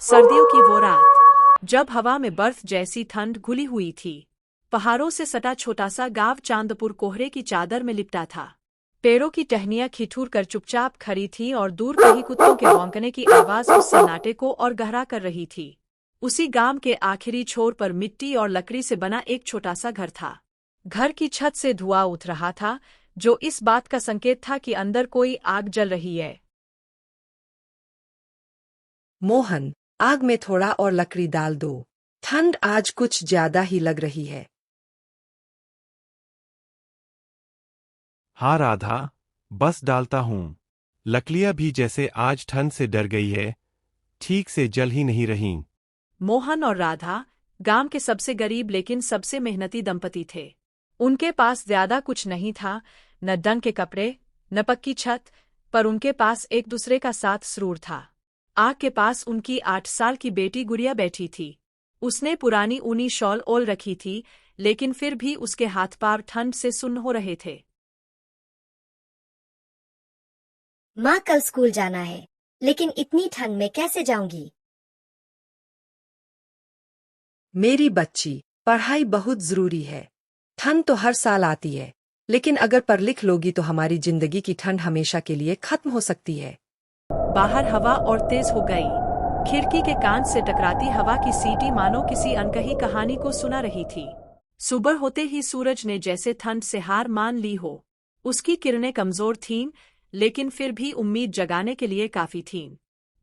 सर्दियों की वो रात जब हवा में बर्फ जैसी ठंड घुली हुई थी। पहाड़ों से सटा छोटा सा गांव चांदपुर कोहरे की चादर में लिपटा था। पेड़ों की टहनियां ठिठुर कर चुपचाप खड़ी थी और दूर कहीं कुत्तों के भौंकने की आवाज उस सन्नाटे को और गहरा कर रही थी। उसी गांव के आखिरी छोर पर मिट्टी और लकड़ी से बना एक छोटा सा घर था। घर की छत से धुआं उठ रहा था, जो इस बात का संकेत था कि अंदर कोई आग जल रही है। मोहन, आग में थोड़ा और लकड़ी डाल दो। ठंड आज कुछ ज्यादा ही लग रही है। हाँ राधा, बस डालता हूँ। लकड़ियाँ भी जैसे आज ठंड से डर गई है, ठीक से जल ही नहीं रहीं। मोहन और राधा गांव के सबसे गरीब लेकिन सबसे मेहनती दंपति थे। उनके पास ज्यादा कुछ नहीं था, न ढंग के कपड़े, न पक्की छत, पर उनके पास एक दूसरे का साथ जरूर था। आग के पास उनकी 8 साल की बेटी गुड़िया बैठी थी। उसने पुरानी ऊनी शॉल ओढ़ रखी थी, लेकिन फिर भी उसके हाथ पांव ठंड से सुन्न हो रहे थे। माँ, कल स्कूल जाना है, लेकिन इतनी ठंड में कैसे जाऊंगी? मेरी बच्ची, पढ़ाई बहुत जरूरी है। ठंड तो हर साल आती है, लेकिन अगर पढ़ लिख लोगी तो हमारी जिंदगी की ठंड हमेशा के लिए खत्म हो सकती है। बाहर हवा और तेज हो गई। खिड़की के कांच से टकराती हवा की सीटी मानो किसी अनकही कहानी को सुना रही थी। सुबह होते ही सूरज ने जैसे ठंड से हार मान ली हो। उसकी किरणें कमजोर थीं, लेकिन फिर भी उम्मीद जगाने के लिए काफी थीं।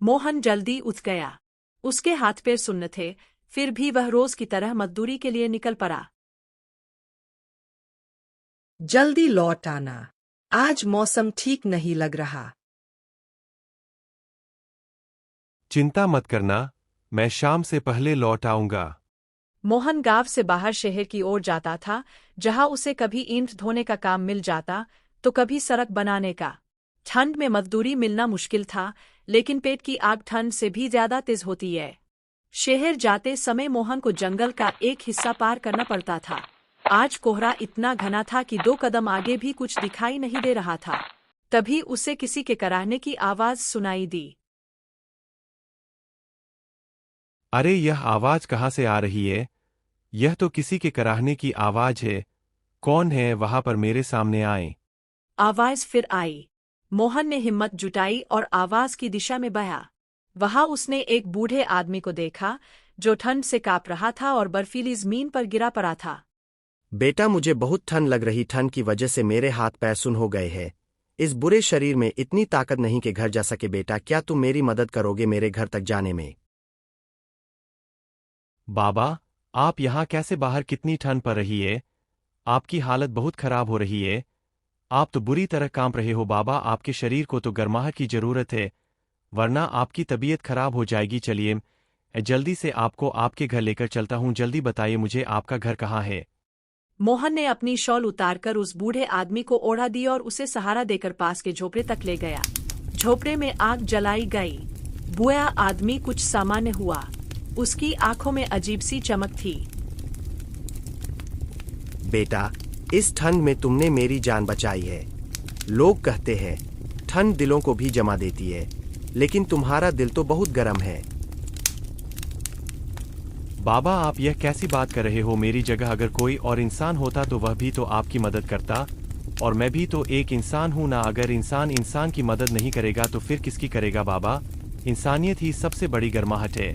मोहन जल्दी उठ गया। उसके हाथ पैर सुन्न थे, फिर भी वह रोज की तरह मजदूरी के लिए निकल पड़ा। जल्दी लौट आना, आज मौसम ठीक नहीं लग रहा। चिंता मत करना, मैं शाम से पहले लौट आऊंगा। मोहन गांव से बाहर शहर की ओर जाता था, जहां उसे कभी ईंट धोने का काम मिल जाता तो कभी सड़क बनाने का। ठंड में मजदूरी मिलना मुश्किल था, लेकिन पेट की आग ठंड से भी ज्यादा तेज होती है। शहर जाते समय मोहन को जंगल का एक हिस्सा पार करना पड़ता था। आज कोहरा इतना घना था कि 2 कदम आगे भी कुछ दिखाई नहीं दे रहा था। तभी उसे किसी के कराहने की आवाज सुनाई दी। अरे यह आवाज कहाँ से आ रही है? यह तो किसी के कराहने की आवाज है। कौन है वहां पर, मेरे सामने आए। आवाज फिर आई। मोहन ने हिम्मत जुटाई और आवाज की दिशा में बया। वहां उसने एक बूढ़े आदमी को देखा, जो ठंड से कांप रहा था और बर्फीली जमीन पर गिरा पड़ा था। बेटा, मुझे बहुत ठंड लग रही। ठंड की वजह से मेरे हाथ पैर सुन्न हो गए हैं। इस बुरे शरीर में इतनी ताकत नहीं कि घर जा सके। बेटा, क्या तुम मेरी मदद करोगे मेरे घर तक जाने में? बाबा, आप यहाँ कैसे? बाहर कितनी ठंड पड़ रही है। आपकी हालत बहुत खराब हो रही है। आप तो बुरी तरह कांप रहे हो। बाबा, आपके शरीर को तो गर्माहट की जरूरत है, वरना आपकी तबीयत खराब हो जाएगी। चलिए, मैं जल्दी से आपको आपके घर लेकर चलता हूँ। जल्दी बताइए मुझे, आपका घर कहाँ है? मोहन ने अपनी शॉल उतारकर उस बूढ़े आदमी को ओढ़ा दी और उसे सहारा देकर पास के झोपड़े तक ले गया। झोपड़े में आग जलाई गई। बूढ़ा आदमी कुछ सामान्य हुआ। उसकी आंखों में अजीब सी चमक थी। बेटा, इस ठंड में तुमने मेरी जान बचाई है। लोग कहते हैं ठंड दिलों को भी जमा देती है, लेकिन तुम्हारा दिल तो बहुत गर्म है। बाबा, आप यह कैसी बात कर रहे हो? मेरी जगह अगर कोई और इंसान होता तो वह भी तो आपकी मदद करता, और मैं भी तो एक इंसान हूं ना। अगर इंसान इंसान की मदद नहीं करेगा तो फिर किसकी करेगा? बाबा, इंसानियत ही सबसे बड़ी गर्माहट है।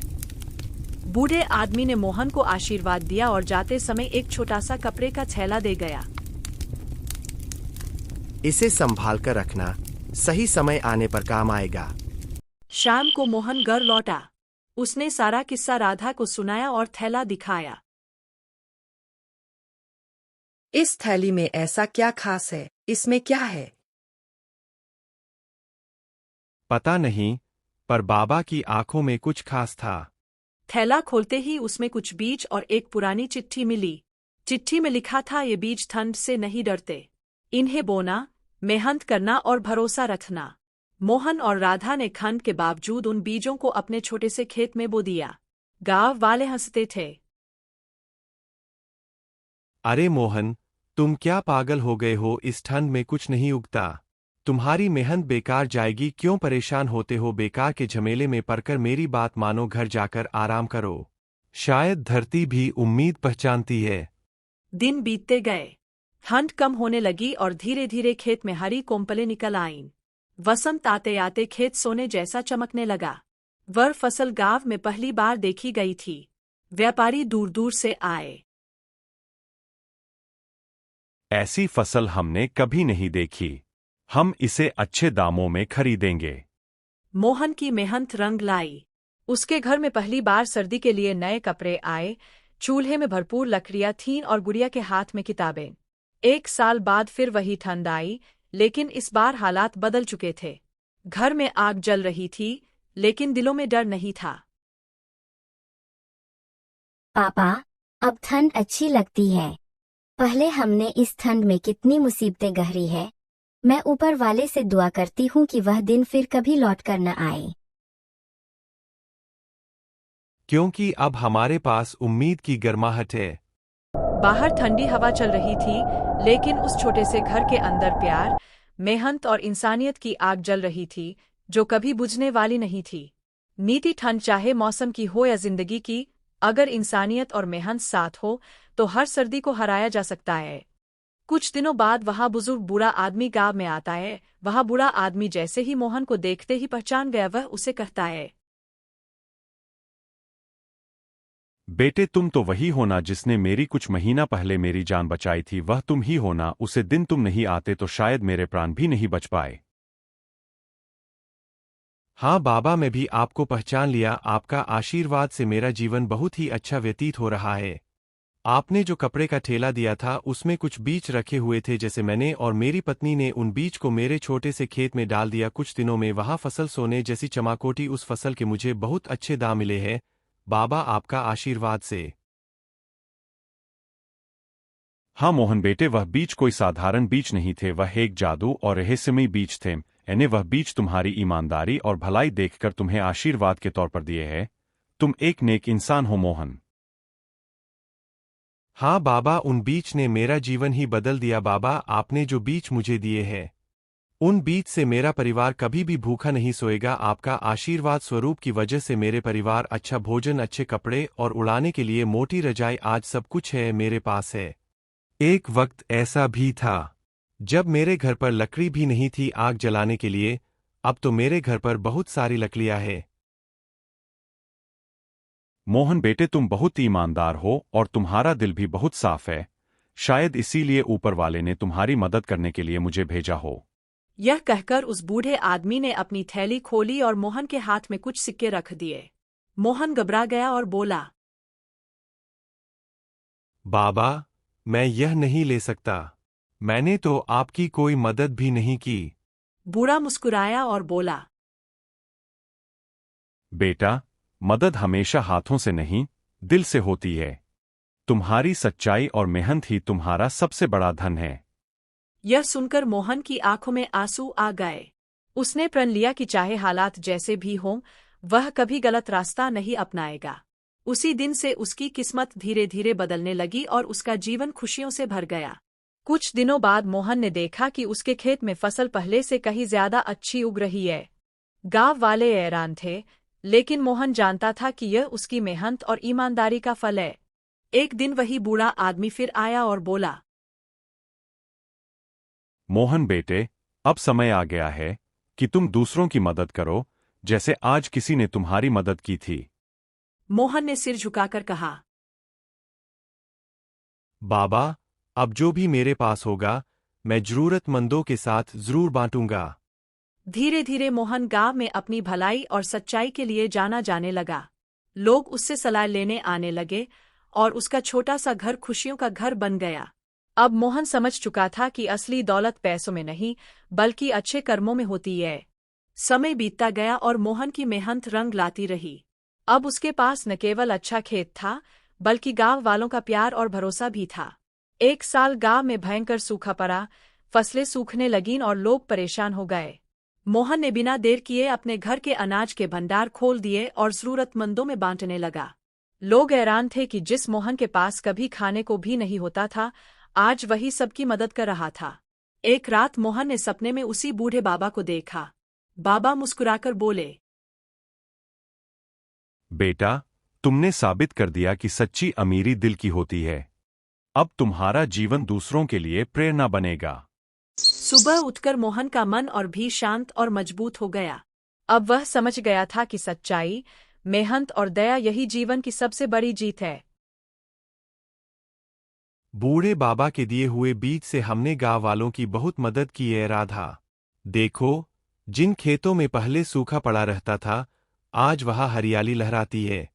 बूढ़े आदमी ने मोहन को आशीर्वाद दिया और जाते समय एक छोटा सा कपड़े का थैला दे गया। इसे संभाल कर रखना, सही समय आने पर काम आएगा। शाम को मोहन घर लौटा। उसने सारा किस्सा राधा को सुनाया और थैला दिखाया। इस थैली में ऐसा क्या खास है? इसमें क्या है? पता नहीं, पर बाबा की आंखों में कुछ खास था। थैला खोलते ही उसमें कुछ बीज और एक पुरानी चिट्ठी मिली। चिट्ठी में लिखा था, ये बीज ठंड से नहीं डरते। इन्हें बोना, मेहनत करना और भरोसा रखना। मोहन और राधा ने ठंड के बावजूद उन बीजों को अपने छोटे से खेत में बो दिया। गांव वाले हंसते थे। अरे मोहन, तुम क्या पागल हो गए हो? इस ठंड में कुछ नहीं उगता। तुम्हारी मेहनत बेकार जाएगी, क्यों परेशान होते हो? बेकार के झमेले में पड़कर मेरी बात मानो, घर जाकर आराम करो। शायद धरती भी उम्मीद पहचानती है। दिन बीतते गए, ठंड कम होने लगी और धीरे धीरे खेत में हरी कोम्पलें निकल आईं। वसंत आते आते खेत सोने जैसा चमकने लगा। वह फसल गांव में पहली बार देखी गई थी। व्यापारी दूर दूर से आए। ऐसी फसल हमने कभी नहीं देखी, हम इसे अच्छे दामों में खरीदेंगे। मोहन की मेहनत रंग लाई। उसके घर में पहली बार सर्दी के लिए नए कपड़े आए, चूल्हे में भरपूर लकड़ियां थीं और गुड़िया के हाथ में किताबें। 1 साल बाद फिर वही ठंड आई, लेकिन इस बार हालात बदल चुके थे। घर में आग जल रही थी, लेकिन दिलों में डर नहीं था। पापा, अब ठंड अच्छी लगती है। पहले हमने इस ठंड में कितनी मुसीबतें गहरी है। मैं ऊपर वाले से दुआ करती हूँ कि वह दिन फिर कभी लौट कर न आए। क्योंकि अब हमारे पास उम्मीद की गर्माहट है। बाहर ठंडी हवा चल रही थी, लेकिन उस छोटे से घर के अंदर प्यार, मेहनत और इंसानियत की आग जल रही थी, जो कभी बुझने वाली नहीं थी। नीति ठंड चाहे मौसम की हो या जिंदगी की, अगर इंसानियत और मेहनत साथ हो तो हर सर्दी को हराया जा सकता है। कुछ दिनों बाद वहाँ बुजुर्ग बूढ़ा आदमी गांव में आता है। वह बूढ़ा आदमी जैसे ही मोहन को देखते ही पहचान गया। वह उसे कहता है, बेटे, तुम तो वही होना जिसने मेरी कुछ महीना पहले मेरी जान बचाई थी। वह तुम ही होना। उसे दिन तुम नहीं आते तो शायद मेरे प्राण भी नहीं बच पाए। हाँ बाबा, मैं भी आपको पहचान लिया। आपका आशीर्वाद से मेरा जीवन बहुत ही अच्छा व्यतीत हो रहा है। आपने जो कपड़े का ठेला दिया था उसमें कुछ बीज रखे हुए थे, जैसे मैंने और मेरी पत्नी ने उन बीज को मेरे छोटे से खेत में डाल दिया। कुछ दिनों में वहाँ फसल सोने जैसी चमाकोटी। उस फसल के मुझे बहुत अच्छे दाम मिले हैं बाबा, आपका आशीर्वाद से। हाँ मोहन बेटे, वह बीज कोई साधारण बीज नहीं थे, वह एक जादू और रहस्यमयी बीज थे। मैंने वह बीज तुम्हारी ईमानदारी और भलाई देखकर तुम्हें आशीर्वाद के तौर पर दिए हैं। तुम एक नेक इंसान हो मोहन। हाँ बाबा, उन बीज ने मेरा जीवन ही बदल दिया। बाबा, आपने जो बीज मुझे दिए हैं, उन बीज से मेरा परिवार कभी भी भूखा नहीं सोएगा। आपका आशीर्वाद स्वरूप की वजह से मेरे परिवार अच्छा भोजन, अच्छे कपड़े और उड़ाने के लिए मोटी रजाई, आज सब कुछ है मेरे पास है। एक वक्त ऐसा भी था जब मेरे घर पर लकड़ी भी नहीं थी आग जलाने के लिए। अब तो मेरे घर पर बहुत सारी लकड़ियां हैं। मोहन बेटे, तुम बहुत ईमानदार हो और तुम्हारा दिल भी बहुत साफ है। शायद इसीलिए ऊपर वाले ने तुम्हारी मदद करने के लिए मुझे भेजा हो। यह कहकर उस बूढ़े आदमी ने अपनी थैली खोली और मोहन के हाथ में कुछ सिक्के रख दिए। मोहन घबरा गया और बोला, बाबा, मैं यह नहीं ले सकता। मैंने तो आपकी कोई मदद भी नहीं की। बूढ़ा मुस्कुराया और बोला, बेटा, मदद हमेशा हाथों से नहीं, दिल से होती है। तुम्हारी सच्चाई और मेहनत ही तुम्हारा सबसे बड़ा धन है। यह सुनकर मोहन की आंखों में आंसू आ गए। उसने प्रण लिया कि चाहे हालात जैसे भी हों, वह कभी गलत रास्ता नहीं अपनाएगा। उसी दिन से उसकी किस्मत धीरे धीरे बदलने लगी और उसका जीवन खुशियों से भर गया। कुछ दिनों बाद मोहन ने देखा कि उसके खेत में फसल पहले से कहीं ज्यादा अच्छी उग रही है। गांव वाले हैरान थे, लेकिन मोहन जानता था कि यह उसकी मेहनत और ईमानदारी का फल है। एक दिन वही बूढ़ा आदमी फिर आया और बोला, मोहन बेटे, अब समय आ गया है कि तुम दूसरों की मदद करो, जैसे आज किसी ने तुम्हारी मदद की थी। मोहन ने सिर झुकाकर कहा, बाबा, अब जो भी मेरे पास होगा मैं जरूरतमंदों के साथ जरूर बांटूंगा। धीरे धीरे मोहन गांव में अपनी भलाई और सच्चाई के लिए जाना जाने लगा। लोग उससे सलाह लेने आने लगे और उसका छोटा सा घर खुशियों का घर बन गया। अब मोहन समझ चुका था कि असली दौलत पैसों में नहीं, बल्कि अच्छे कर्मों में होती है। समय बीतता गया और मोहन की मेहनत रंग लाती रही। अब उसके पास न केवल अच्छा खेत था, बल्कि गांव वालों का प्यार और भरोसा भी था। एक साल गांव में भयंकर सूखा पड़ा, फसलें सूखने लगीं और लोग परेशान हो गए। मोहन ने बिना देर किए अपने घर के अनाज के भंडार खोल दिए और जरूरतमंदों में बांटने लगा। लोग हैरान थे कि जिस मोहन के पास कभी खाने को भी नहीं होता था, आज वही सबकी मदद कर रहा था। एक रात मोहन ने सपने में उसी बूढ़े बाबा को देखा। बाबा मुस्कुराकर बोले, बेटा, तुमने साबित कर दिया कि सच्ची अमीरी दिल की होती है। अब तुम्हारा जीवन दूसरों के लिए प्रेरणा बनेगा। सुबह उठकर मोहन का मन और भी शांत और मजबूत हो गया। अब वह समझ गया था कि सच्चाई, मेहनत और दया यही जीवन की सबसे बड़ी जीत है। बूढ़े बाबा के दिए हुए बीज से हमने गांव वालों की बहुत मदद की है राधा। देखो, जिन खेतों में पहले सूखा पड़ा रहता था, आज वहां हरियाली लहराती है।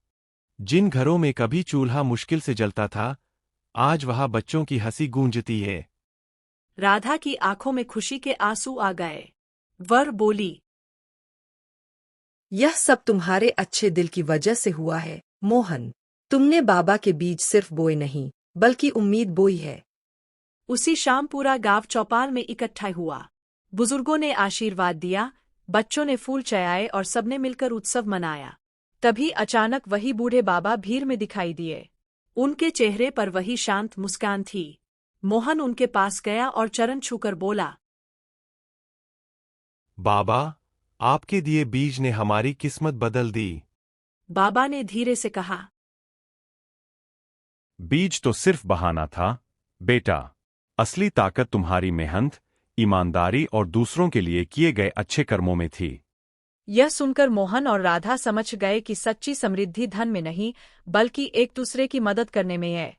जिन घरों में कभी चूल्हा मुश्किल से जलता था, आज वहां बच्चों की हंसी गूंजती है। राधा की आंखों में खुशी के आंसू आ गए। वह बोली, यह सब तुम्हारे अच्छे दिल की वजह से हुआ है मोहन। तुमने बाबा के बीज सिर्फ बोए नहीं, बल्कि उम्मीद बोई है। उसी शाम पूरा गांव चौपाल में इकट्ठा हुआ। बुजुर्गों ने आशीर्वाद दिया, बच्चों ने फूल चढ़ाए और सबने मिलकर उत्सव मनाया। तभी अचानक वही बूढ़े बाबा भीड़ में दिखाई दिए। उनके चेहरे पर वही शांत मुस्कान थी। मोहन उनके पास गया और चरण छूकर बोला, बाबा, आपके दिए बीज ने हमारी किस्मत बदल दी। बाबा ने धीरे से कहा, बीज तो सिर्फ बहाना था बेटा। असली ताकत तुम्हारी मेहनत, ईमानदारी और दूसरों के लिए किए गए अच्छे कर्मों में थी। यह सुनकर मोहन और राधा समझ गए कि सच्ची समृद्धि धन में नहीं, बल्कि एक दूसरे की मदद करने में है।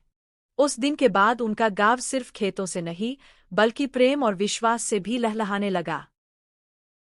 उस दिन के बाद उनका गांव सिर्फ खेतों से नहीं, बल्कि प्रेम और विश्वास से भी लहलहाने लगा।